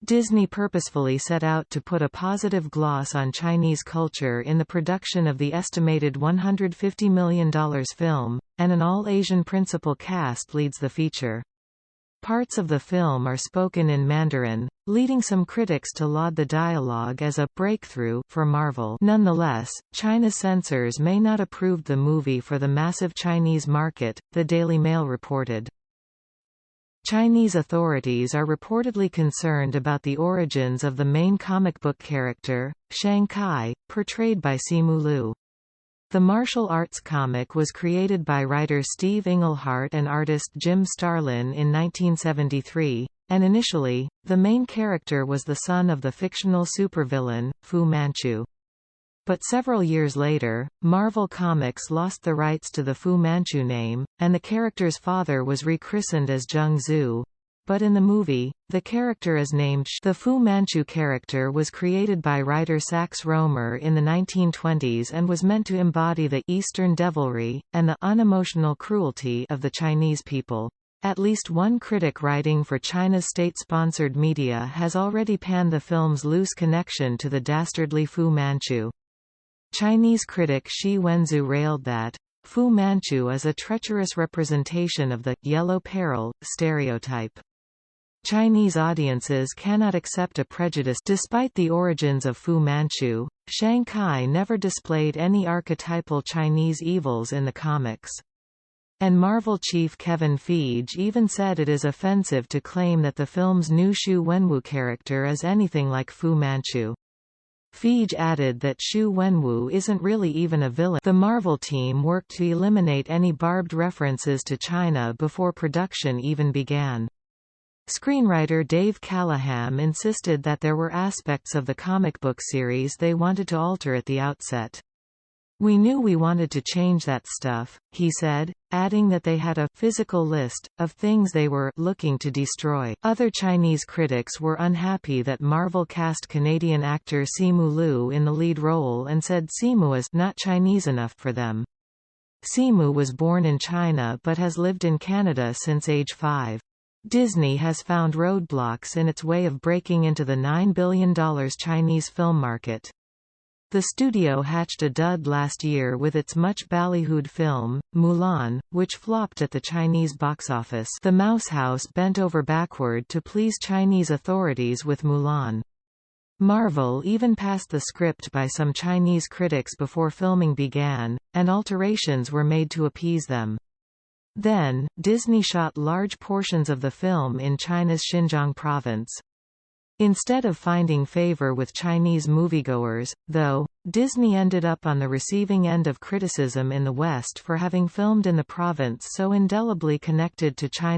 Disney purposefully set out to put a positive gloss on Chinese culture in the production of the estimated $150 million film, and an all-Asian principal cast leads the feature. Parts of the film are spoken in Mandarin, leading some critics to laud the dialogue as a breakthrough for Marvel. Nonetheless, China's censors may not approve the movie for the massive Chinese market, the Daily Mail reported. Chinese authorities are reportedly concerned about the origins of the main comic book character, Shang-Chi, portrayed by Simu Liu. The martial arts comic was created by writer Steve Englehart and artist Jim Starlin in 1973, and initially, the main character was the son of the fictional supervillain, Fu Manchu. But several years later, Marvel Comics lost the rights to the Fu Manchu name, and the character's father was rechristened as Zheng Zhu. But in the movie, the character is named Sh. The Fu Manchu character was created by writer Sax Rohmer in the 1920s and was meant to embody the Eastern devilry, and the unemotional cruelty of the Chinese people. At least one critic writing for China's state-sponsored media has already panned the film's loose connection to the dastardly Fu Manchu. Chinese critic Shi Wenzhou railed that Fu Manchu is a treacherous representation of the «yellow peril» stereotype. Chinese audiences cannot accept a prejudice. Despite the origins of Fu Manchu, Shang-Chi never displayed any archetypal Chinese evils in the comics. And Marvel chief Kevin Feige even said it is offensive to claim that the film's new Xu Wenwu character is anything like Fu Manchu. Feige added that Xu Wenwu isn't really even a villain. The Marvel team worked to eliminate any barbed references to China before production even began. Screenwriter Dave Callaham insisted that there were aspects of the comic book series they wanted to alter at the outset. "We knew we wanted to change that stuff," he said, adding that they had a physical list of things they were looking to destroy. Other Chinese critics were unhappy that Marvel cast Canadian actor Simu Liu in the lead role and said Simu is not Chinese enough for them. Simu was born in China but has lived in Canada since age 5. Disney has found roadblocks in its way of breaking into the $9 billion Chinese film market. The studio hatched a dud last year with its much ballyhooed film, Mulan, which flopped at the Chinese box office. The Mouse House bent over backward to please Chinese authorities with Mulan. Marvel even passed the script by some Chinese critics before filming began, and alterations were made to appease them. Then, Disney shot large portions of the film in China's Xinjiang province. Instead of finding favor with Chinese moviegoers, though, Disney ended up on the receiving end of criticism in the West for having filmed in the province so indelibly connected to China.